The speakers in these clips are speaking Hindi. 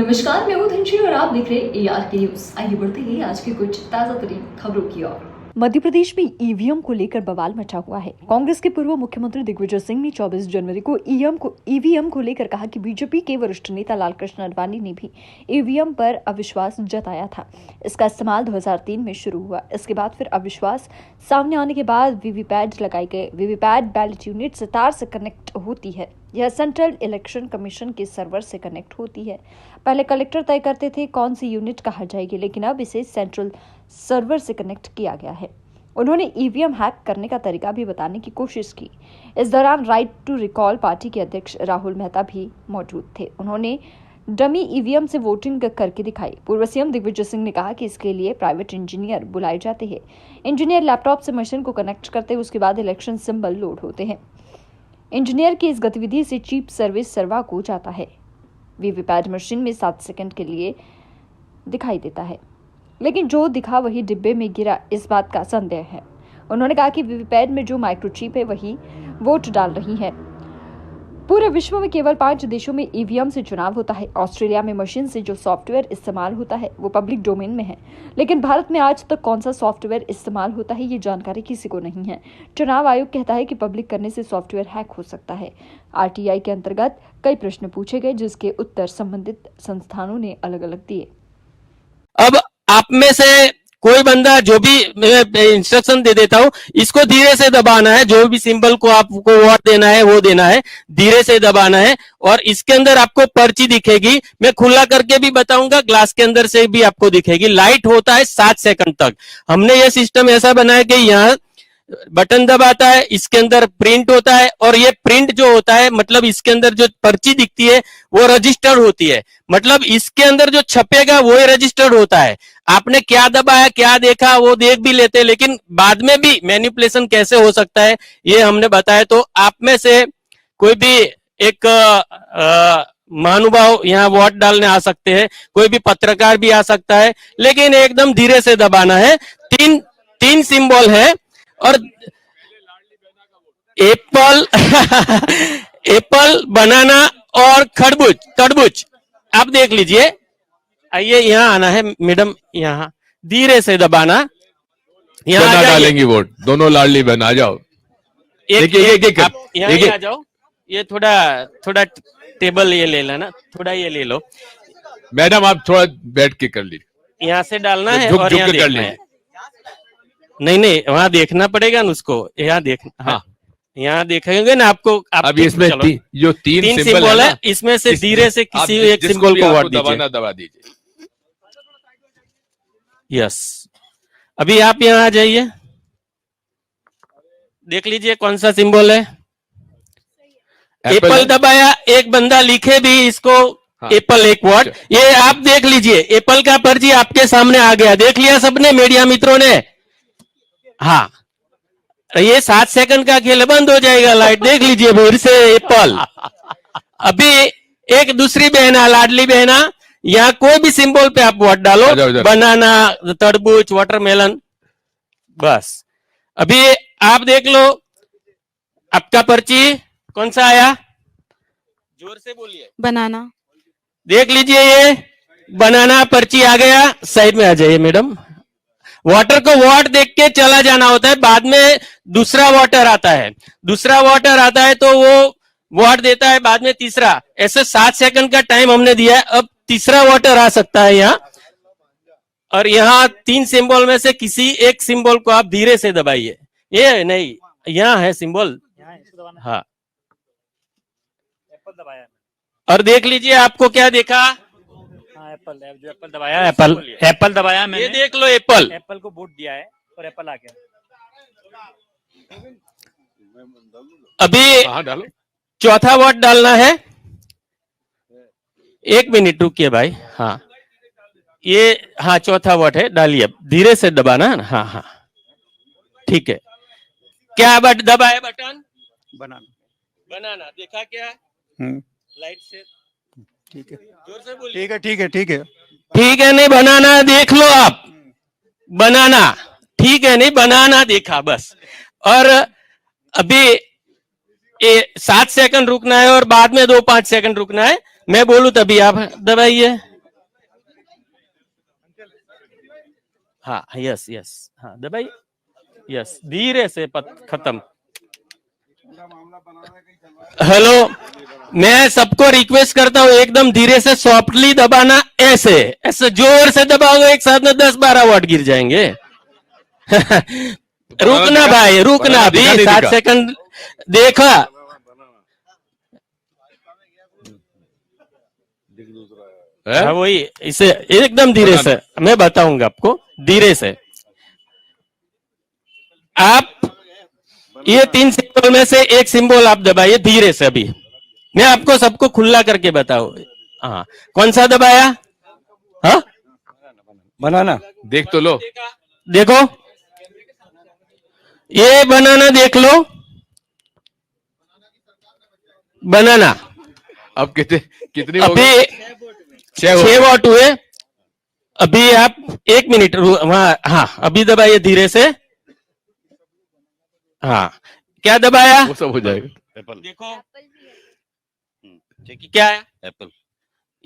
नमस्कार, मैं हूं धनश्री और आप देख रहे हैं ARK न्यूज। आइए बढ़ते हैं आज की कुछ ताजा तरीन खबरों की ओर। मध्य प्रदेश में ईवीएम को लेकर बवाल मचा हुआ है। कांग्रेस के पूर्व मुख्यमंत्री दिग्विजय सिंह ने 24 जनवरी को ईवीएम को लेकर कहा कि बीजेपी के वरिष्ठ नेता लालकृष्ण आडवाणी ने भी ईवीएम पर अविश्वास जताया था। इसका इस्तेमाल 2003 में शुरू हुआ। इसके बाद फिर अविश्वास सामने आने के बाद वीवीपैट लगाए गए। वीवीपैट बैलेट यूनिट से तार से कनेक्ट होती है। यह सेंट्रल इलेक्शन कमीशन के सर्वर से कनेक्ट होती है। पहले कलेक्टर तय करते थे कौन सी यूनिट कहा जाएगी, लेकिन अब इसे सेंट्रल सर्वर से कनेक्ट किया गया है। उन्होंने ईवीएम हैक करने का तरीका भी बताने की कोशिश की। इस दौरान राइट टू रिकॉल पार्टी के अध्यक्ष राहुल मेहता भी मौजूद थे। उन्होंने डमी ईवीएम से वोटिंग करके दिखाई। पूर्व सीएम दिग्विजय सिंह ने कहा कि इसके लिए प्राइवेट इंजीनियर बुलाए जाते हैं। इंजीनियर लैपटॉप से मशीन को कनेक्ट करते हैं, उसके बाद इलेक्शन सिंबल लोड होते हैं। इंजीनियर की इस गतिविधि से चीप सर्विस सर्वर को जाता है। वीवीपैट मशीन में 7 सेकंड के लिए दिखाई देता है, लेकिन जो दिखा वही डिब्बे में गिरा, इस बात का संदेह है। उन्होंने कहा कि वीवीपैट में जो माइक्रोचिप है वही वोट डाल रही है। पूरे विश्व में केवल 5 देशों में ईवीएम से चुनाव होता है। ऑस्ट्रेलिया में मशीन से जो सॉफ्टवेयर इस्तेमाल होता है वो पब्लिक डोमेन में है, लेकिन भारत में आज तक कौन सा सॉफ्टवेयर इस्तेमाल होता है ये जानकारी किसी को नहीं है। चुनाव आयोग कहता है कि पब्लिक करने से सॉफ्टवेयर हैक हो सकता है। आरटीआई के अंतर्गत कई प्रश्न पूछे गए, जिसके उत्तर संबंधित संस्थानों ने अलग अलग दिए। अब आप में से कोई बंदा जो भी इंस्ट्रक्शन दे देता हूं, इसको धीरे से दबाना है। जो भी सिंबल को आपको वोट देना है वो देना है, धीरे से दबाना है। और इसके अंदर आपको पर्ची दिखेगी। मैं खुला करके भी बताऊंगा, ग्लास के अंदर से भी आपको दिखेगी। लाइट होता है 7 सेकंड तक। हमने ये सिस्टम ऐसा बनाया कि यहाँ बटन दबाता है, इसके अंदर प्रिंट होता है, और ये प्रिंट जो होता है मतलब इसके अंदर जो पर्ची दिखती है वो रजिस्टर्ड होती है। मतलब इसके अंदर जो छपेगा वो ही रजिस्टर्ड होता है। आपने क्या दबाया, क्या देखा वो देख भी लेते हैं, लेकिन बाद में भी मैनिपुलेशन कैसे हो सकता है ये हमने बताया। तो आप में से कोई भी एक महानुभाव यहाँ वोट डालने आ सकते हैं, कोई भी पत्रकार भी आ सकता है, लेकिन एकदम धीरे से दबाना है। तीन सिंबल है, और एप्पल एप्पल, बनाना और तरबूज। आप देख लीजिए। आइए यहाँ आना है मैडम, यहाँ धीरे से दबाना। यहाँ डालेंगे वोट, दोनों लाडली बहन आ जाओ। एक यहाँ आ जाओ। ये थोड़ा टेबल ये ले लेना, थोड़ा ये ले लो मैडम। आप थोड़ा बैठ के कर लीजिए, यहाँ से डालना है झुक और झुक यहाँ के कर देखना है। लीजिए। नहीं वहां देखना पड़ेगा ना उसको। यहाँ देखना। हाँ, यहाँ देखेंगे ना आपको। अब इसमें जो तीन सिंबल है, इसमें से धीरे से किसी एक सिंबल को वोट दीजिए। दबा दीजिए। यस, अभी आप यहाँ आ जाइए, देख लीजिए कौन सा सिंबल है। एप्पल दबाया, एक बंदा लिखे भी इसको। हाँ, एप्पल एक वोट। ये आप देख लीजिए, एप्पल का पर्ची आपके सामने आ गया। देख लिया सबने, मीडिया मित्रों ने? हाँ, ये 7 सेकंड का खेल, बंद हो जाएगा लाइट। देख लीजिए फिर से एप्पल। अभी एक दूसरी बहना, लाडली बहना, यहाँ कोई भी सिंबल पे आप वोट डालो। बनाना, तरबूज, वाटरमेलन, बस। अभी आप देख लो आपका पर्ची कौन सा आया, जोर से बोलिए। बनाना। देख लीजिए, ये बनाना पर्ची आ गया। साइड में आ जाइए मैडम। वोटर को वोट देख के चला जाना होता है, बाद में दूसरा वोटर आता है। दूसरा वोटर आता है तो वो वोट देता है, बाद में तीसरा। ऐसे 7 सेकंड का टाइम हमने दिया है। अब तीसरा वोटर आ सकता है यहाँ, और यहाँ 3 सिंबल में से किसी एक सिंबल को आप धीरे से दबाइए। ये नहीं, यहाँ है सिंबल। हाँ, एप्पल दबाया। और देख लीजिए आपको क्या देखा। एप्पल दबाया, एप्पल दबाया मैंने। ये देख लो, एप्पल को वोट दिया है और एप्पल आ गया। अभी डालो। चौथा वोट डालना है। 1 मिनट रुकिए भाई। हाँ, ये हाँ चौथा वोट है, डालिए। धीरे से दबाना है ना। हाँ, ठीक है। क्या दबाए बटन? बनाना देखा क्या? लाइट से ठीक है, जोर से बोलिए। ठीक है। नहीं, बनाना देख लो आप। बनाना ठीक है, नहीं बनाना देखा बस। और अभी 7 सेकंड रुकना है, और बाद में 2-5 सेकंड रुकना है। मैं बोलूं तभी आप दबाइए। हाँ यस यस, हाँ दबाइए, यस धीरे से खत्म। हेलो, मैं सबको रिक्वेस्ट करता हूं एकदम धीरे से सॉफ्टली दबाना, ऐसे ऐसे जोर से दबाओगे एक साथ में 10-12 वाट गिर जाएंगे। रुकना भाई, रुकना अभी 7 सेकंड। देखा, हाँ वही, इसे एकदम धीरे से मैं बताऊंगा आपको, धीरे से। आप ये 3 सिंबल में से एक सिंबल आप दबाइए धीरे से। अभी मैं आपको सबको खुला करके बताऊं। हाँ, कौन सा दबाया? हाँ, बनाना देख तो लो, देखो ये बनाना देख लो, बनाना। अब कितनी अभी 6 वॉट हुए। अभी आप 1 मिनट वहां, हाँ अभी दबाइए धीरे से। हाँ, क्या दबाया? वो सब हो जाएगा। एप्पल देखो, क्या है? एप्पल,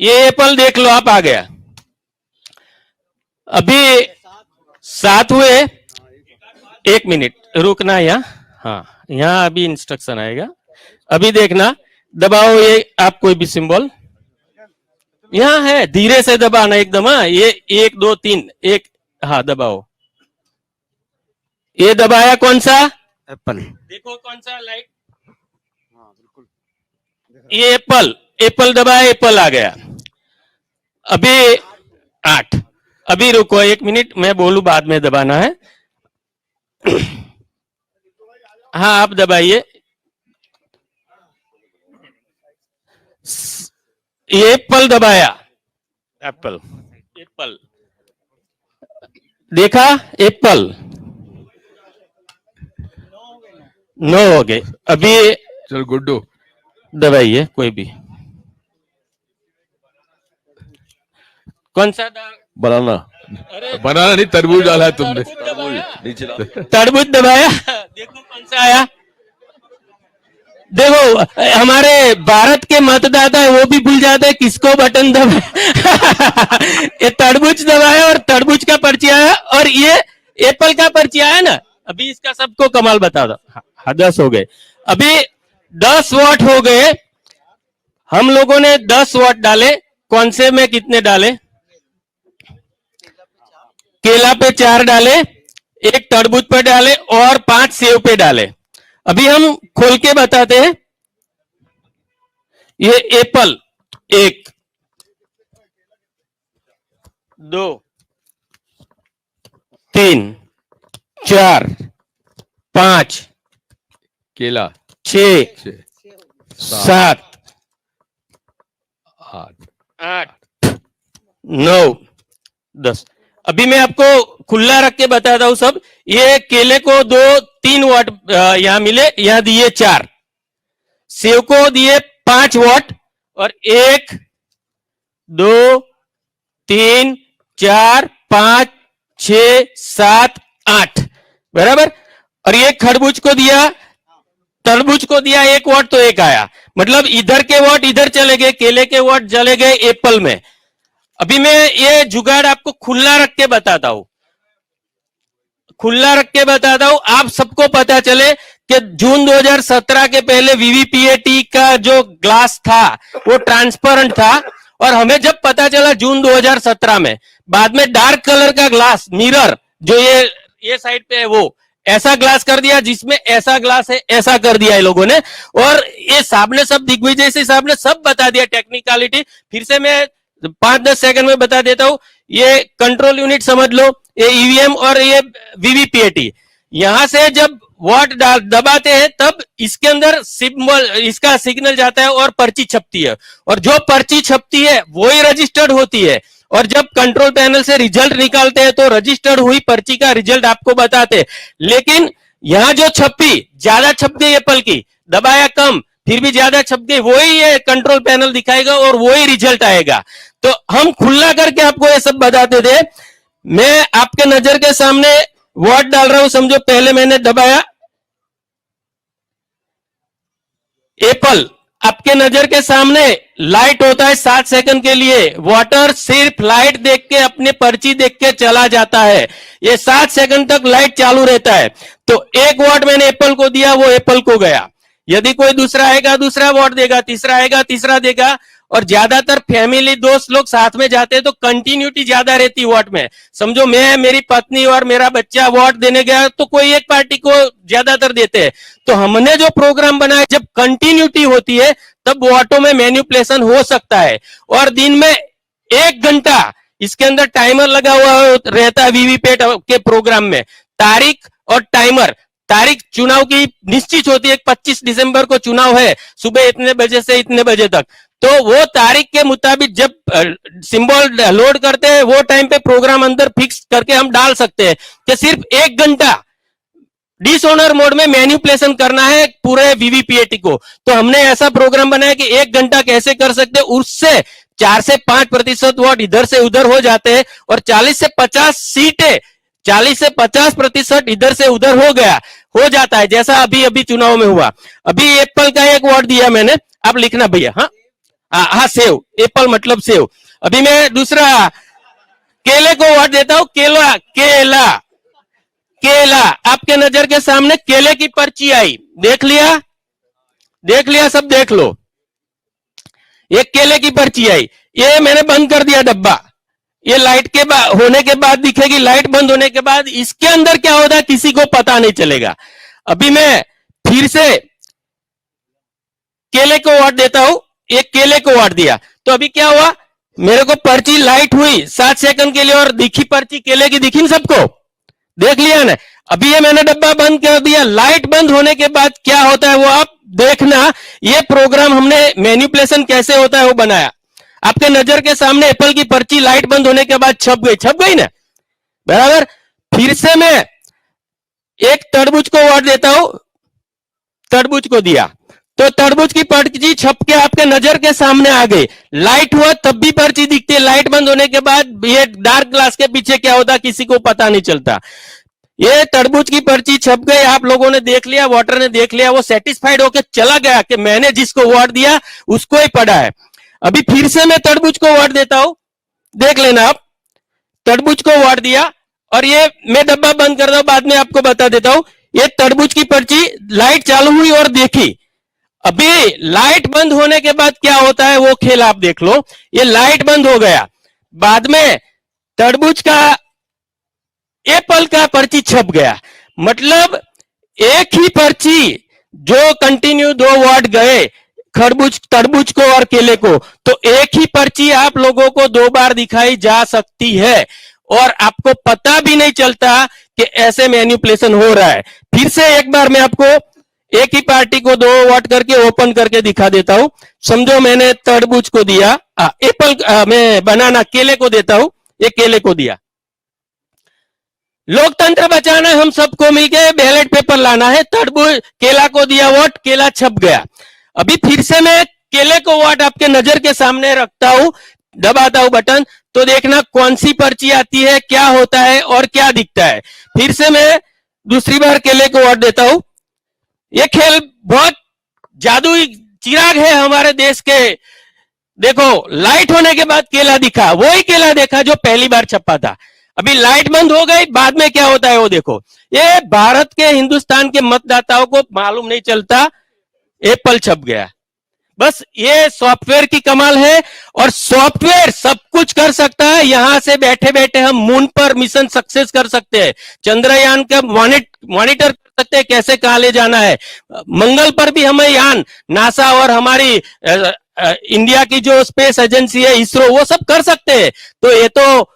ये एप्पल देख लो, आप आ गया। अभी 7 हुए, 1 मिनट रुकना यहाँ। हाँ, यहाँ अभी इंस्ट्रक्शन आएगा, अभी देखना। दबाओ ये आप कोई भी सिंबल, यहाँ है, धीरे से दबाना एकदम। हाँ, ये 1 2 3 1, हाँ दबाओ। ये दबाया कौन सा? एप्पल। देखो कौन सा लाइट, ये एप्पल, एप्पल दबाया, एप्पल आ गया। अभी 8। अभी रुको 1 मिनट, मैं बोलूं बाद में दबाना है। हाँ आप दबाइए। ये एप्पल दबाया, एप्पल, एप्पल देखा, एप्पल 9 हो गए। अभी चल गुड्डू दबाइए कोई भी, कौन सा बनाना। अरे बनाना नहीं, तरबूज डाला है तुमने। तरबूज दबाया। देखो कौन सा आया। देखो हमारे भारत के मतदाता है वो भी भूल जाते हैं किसको बटन दबाया। ये तरबूज दबाया और तरबूज का पर्ची आया, और ये एप्पल का पर्ची आया ना। अभी इसका सबको कमाल बता दो। हाँ 10 हो गए। अभी 10 वॉट हो गए। हम लोगों ने 10 वॉट डाले। कौन से में कितने डाले? केला पे 4 डाले, 1 तरबूज पे डाले और 5 सेव पे डाले। अभी हम खोल के बताते हैं। ये एप्पल 1 2 3 4 5 केला 6 7 8 8 9 10। अभी मैं आपको खुला रख के बताता हूं सब। ये केले को 2-3 वाट यहां मिले, यहां दिए 4, सेव को दिए 5 वाट, और 1 2 3 4 5 6 7 8 बराबर। और ये खरबूज को दिया, तरबूज को दिया 1 वाट, तो 1 आया। मतलब इधर के वाट इधर चले गए, केले के वाट चले गए एप्पल में। अभी मैं ये जुगाड़ आपको खुला रख के बताता हूं, खुला रख के बताता हूं, आप सबको पता चले कि जून 2017 के पहले वीवीपीएटी का जो ग्लास था वो ट्रांसपेरेंट था, और हमें जब पता चला जून 2017 में, बाद में डार्क कलर का ग्लास मिरर जो ये साइड पे है वो ऐसा ग्लास कर दिया, जिसमें ऐसा ग्लास है ऐसा कर दिया है लोगों ने। और ये साहब ने सब, दिग्विजय सिंह साहब ने सब बता दिया टेक्निकलिटी। फिर से मैं 5-10 सेकंड में बता देता हूं। ये कंट्रोल यूनिट समझ लो, ये ईवीएम और ये वीवीपीएटी। यहां से जब वॉट दबाते हैं तब इसके अंदर सिंबल, इसका सिग्नल जाता है और पर्ची छपती है, और जो पर्ची छपती है वो ही रजिस्टर्ड होती है। और जब कंट्रोल पैनल से रिजल्ट निकालते हैं तो रजिस्टर्ड हुई पर्ची का रिजल्ट आपको बताते हैं। लेकिन यहां जो छपी, ज्यादा छप गई एप्पल की, दबाया कम, फिर भी ज्यादा छप गई, वही ये कंट्रोल पैनल दिखाएगा और वही रिजल्ट आएगा। तो हम खुला करके आपको ये सब बताते थे। मैं आपके नजर के सामने वॉट डाल रहा हूं, समझो पहले मैंने दबाया एप्पल, आपके नजर के सामने लाइट होता है 7 सेकंड के लिए, वोटर सिर्फ लाइट देख के अपने पर्ची देख के चला जाता है, ये 7 सेकंड तक लाइट चालू रहता है। तो एक वोट मैंने एप्पल को दिया, वो एप्पल को गया। यदि कोई दूसरा आएगा दूसरा वोट देगा, तीसरा आएगा तीसरा देगा, और ज्यादातर फैमिली दोस्त लोग साथ में जाते हैं तो कंटिन्यूटी ज्यादा रहती वोट में। समझो मैं, मेरी पत्नी और मेरा बच्चा वोट देने गया तो कोई एक पार्टी को ज्यादातर देते हैं। तो हमने जो प्रोग्राम बनाया, जब कंटिन्यूटी होती है तब वोटों में मैनिपुलेशन हो सकता है। और दिन में 1 घंटा इसके अंदर टाइमर लगा हुआ रहता है वीवीपैट के प्रोग्राम में, तारीख और टाइमर। तारीख चुनाव की निश्चित होती है, 25 दिसंबर को चुनाव है, सुबह इतने बजे से इतने बजे तक। तो वो तारीख के मुताबिक जब सिंबल लोड करते हैं वो टाइम पे प्रोग्राम अंदर फिक्स करके हम डाल सकते हैं कि सिर्फ 1 घंटा डिसऑनर मोड में मैनिपुलेशन करना है पूरे वीवीपीएटी को। तो हमने ऐसा प्रोग्राम बनाया कि 1 घंटा कैसे कर सकते हैं, उससे 4 से 5% वोट इधर से उधर हो जाते हैं और 40 से 50 सीटें, 40 से 50% इधर से उधर हो जाता है, जैसा अभी अभी चुनाव में हुआ। अभी एप्पल का एक वोट दिया मैंने, आप लिखना भैया। हाँ सेव, एप्पल मतलब सेव। अभी मैं दूसरा केले को वोट देता हूं, केला केला केला, आपके नजर के सामने केले की पर्ची आई, देख लिया सब देख लो, ये केले की पर्ची आई, ये मैंने बंद कर दिया डब्बा। ये लाइट के होने के बाद दिखेगी, लाइट बंद होने के बाद इसके अंदर क्या होता है किसी को पता नहीं चलेगा। अभी मैं फिर से केले को वोट देता हूं, एक केले को वोट दिया तो अभी क्या हुआ, मेरे को पर्ची लाइट हुई 7 सेकंड के लिए और दिखी पर्ची केले की, दिखी सबको, देख लिया ना। अभी ये मैंने डब्बा बंद कर दिया, लाइट बंद होने के बाद क्या होता है वो आप देखना। ये प्रोग्राम हमने मैनिपुलेशन कैसे होता है वो बनाया, आपके नजर के सामने एप्पल की पर्ची लाइट बंद होने के बाद छप गई ना, बराबर। फिर से मैं एक तरबूज को वोट देता हूं, तरबूज को दिया तो तरबूज की पर्ची छप के आपके नजर के सामने आ गई, लाइट हुआ तब भी पर्ची दिखती है, लाइट बंद होने के बाद ये डार्क ग्लास के पीछे क्या होता किसी को पता नहीं चलता। ये तरबूज की पर्ची छप गई, आप लोगों ने देख लिया, वोटर ने देख लिया, वो सेटिस्फाइड होकर चला गया कि मैंने जिसको वोट दिया उसको ही पड़ा है। अभी फिर से मैं तरबूज को वोट देता हूं, देख लेना आप, तरबूज को वोट दिया और ये मैं डब्बा बंद कर रहा हूं, बाद में आपको बता देता हूं। ये तरबूज की पर्ची लाइट चालू हुई और देखी, अभी लाइट बंद होने के बाद क्या होता है वो खेल आप देख लो। ये लाइट बंद हो गया, बाद में तरबूज का एप्पल का पर्ची छप गया, मतलब एक ही पर्ची जो कंटिन्यू 2 वोट गए तरबूज को और केले को, तो एक ही पर्ची आप लोगों को 2 बार दिखाई जा सकती है और आपको पता भी नहीं चलता कि ऐसे मैनिपुलेशन हो रहा है। फिर से एक बार मैं आपको एक ही पार्टी को 2 वोट करके ओपन करके दिखा देता हूं। समझो मैंने तरबूज को दिया, एप्पल मैं बनाना केले को देता हूं, ये केले को दिया। लोकतंत्र बचाना है, हम सबको मिलकर बैलेट पेपर लाना है, तरबूज केला को दिया वोट, केला छप गया। अभी फिर से मैं केले को वोट आपके नजर के सामने रखता हूं, दबाता हूं बटन, तो देखना कौन सी पर्ची आती है, क्या होता है और क्या दिखता है। फिर से मैं दूसरी बार केले को वोट देता हूं। ये खेल बहुत जादुई चिराग है हमारे देश के। देखो लाइट होने के बाद केला दिखा, वही केला देखा जो पहली बार छपा था। अभी लाइट बंद हो गई, बाद में क्या होता है वो देखो। ये भारत के हिंदुस्तान के मतदाताओं को मालूम नहीं चलता, एप्पल छप गया। बस ये सॉफ्टवेयर की कमाल है और सॉफ्टवेयर सब कुछ कर सकता है। यहां से बैठे बैठे हम मून पर मिशन सक्सेस कर सकते हैं, चंद्रयान का मॉनिटर कर सकते हैं कैसे कहां ले जाना है, मंगल पर भी हमें यान नासा और हमारी इंडिया की जो स्पेस एजेंसी है इसरो, वो सब कर सकते हैं। तो ये तो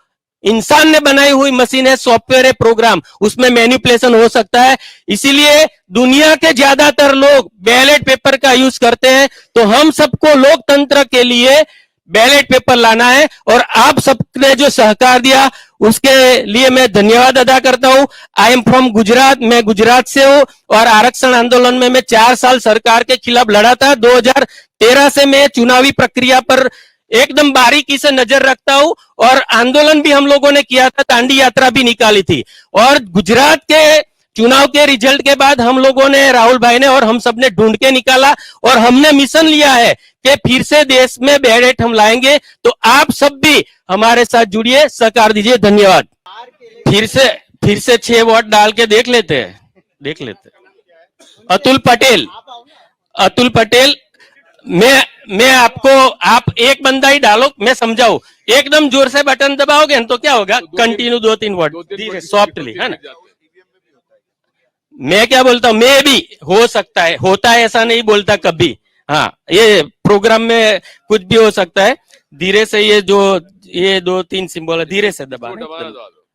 इंसान ने बनाई हुई मशीन है, सॉफ्टवेयर है, प्रोग्राम, उसमें मैनिपुलेशन हो सकता है। इसीलिए दुनिया के ज्यादातर लोग बैलेट पेपर का यूज करते हैं। तो हम सबको लोकतंत्र के लिए बैलेट पेपर लाना है और आप सबने जो सहकार दिया उसके लिए मैं धन्यवाद अदा करता हूं। आई एम फ्रॉम गुजरात, मैं गुजरात से हूं और आरक्षण आंदोलन में मैं 4 साल सरकार के खिलाफ लड़ा था। 2013 से मैं चुनावी प्रक्रिया पर एकदम बारीकी से नजर रखता हूं और आंदोलन भी हम लोगों ने किया था, दांडी यात्रा भी निकाली थी। और गुजरात के चुनाव के रिजल्ट के बाद हम लोगों ने, राहुल भाई ने और हम सब ने ढूंढ के निकाला और हमने मिशन लिया है कि फिर से देश में बैलेट हम लाएंगे, तो आप सब भी हमारे साथ जुड़िए, सहकार दीजिए। धन्यवाद। फिर से 6 वोट डाल के देख लेते हैं। अतुल पटेल, मैं आपको, आप एक बंदा ही डालो, मैं समझाऊं। एकदम जोर से बटन दबाओगे तो क्या होगा, कंटिन्यू 2-3 वोट सॉफ्टली, है ना। मैं क्या बोलता हूं, मैं भी हो सकता है, होता है ऐसा नहीं बोलता कभी। हाँ, ये प्रोग्राम में कुछ भी हो सकता है। धीरे से ये 2-3 सिंबल है, धीरे से दबाना।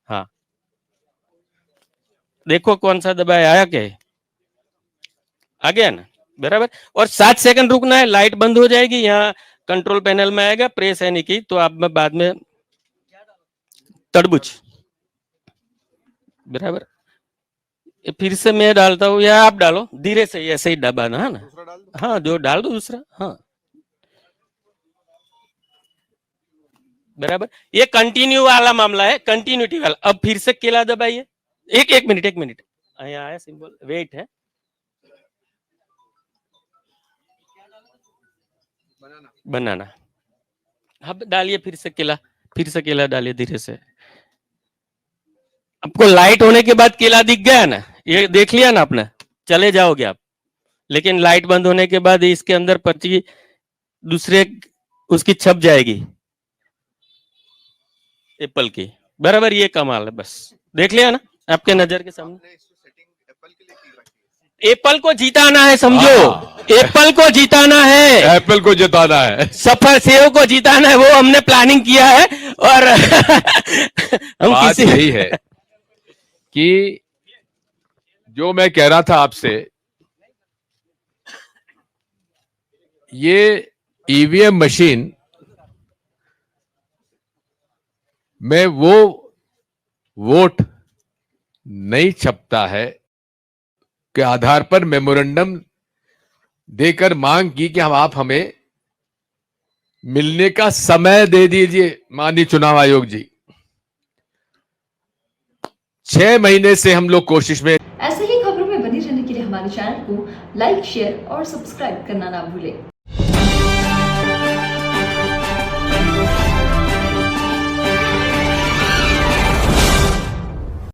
हाँ, देखो कौन सा दबाया, आया क्या, आ गया ना, बराबर। और 7 सेकंड रुकना है, लाइट बंद हो जाएगी, यहाँ कंट्रोल पैनल में आएगा, प्रेस है नहीं की तो आप में बाद में तरबूज, बराबर। फिर से मैं डालता हूँ या आप डालो, धीरे से ऐसे ही दबाना, है ना। हाँ, जो डाल दो दूसरा, हाँ, बराबर। ये कंटिन्यू वाला मामला है, कंटिन्यूटी वाला। अब फिर से केला दबाइए, एक मिनट यहाँ आया सिंबल, वेट है, बनाना। अब डालिए फिर से केला डालिए धीरे से। आपको लाइट होने के बाद केला दिख गया ना, ये देख लिया ना आपने, चले जाओगे आप। लेकिन लाइट बंद होने के बाद इसके अंदर पर्ची दूसरे उसकी छप जाएगी, एप्पल की, बराबर। ये कमाल है, बस देख लिया ना आपके नजर के सामने। एप्पल को जीताना है, समझो। एप्पल को जीताना है, एप्पल को जिताना है, सफर सेव को जीताना है, वो हमने प्लानिंग किया है। और हम बात यही है कि जो मैं कह रहा था आपसे, ये ईवीएम मशीन में वो वोट नहीं छपता है के आधार पर मेमोरेंडम देकर मांग की कि आप हमें मिलने का समय दे दीजिए माननीय चुनाव आयोग जी। 6 महीने से हम लोग कोशिश में। ऐसे ही खबरों में बने रहने के लिए हमारे चैनल को लाइक, शेयर और सब्सक्राइब करना ना भूलें।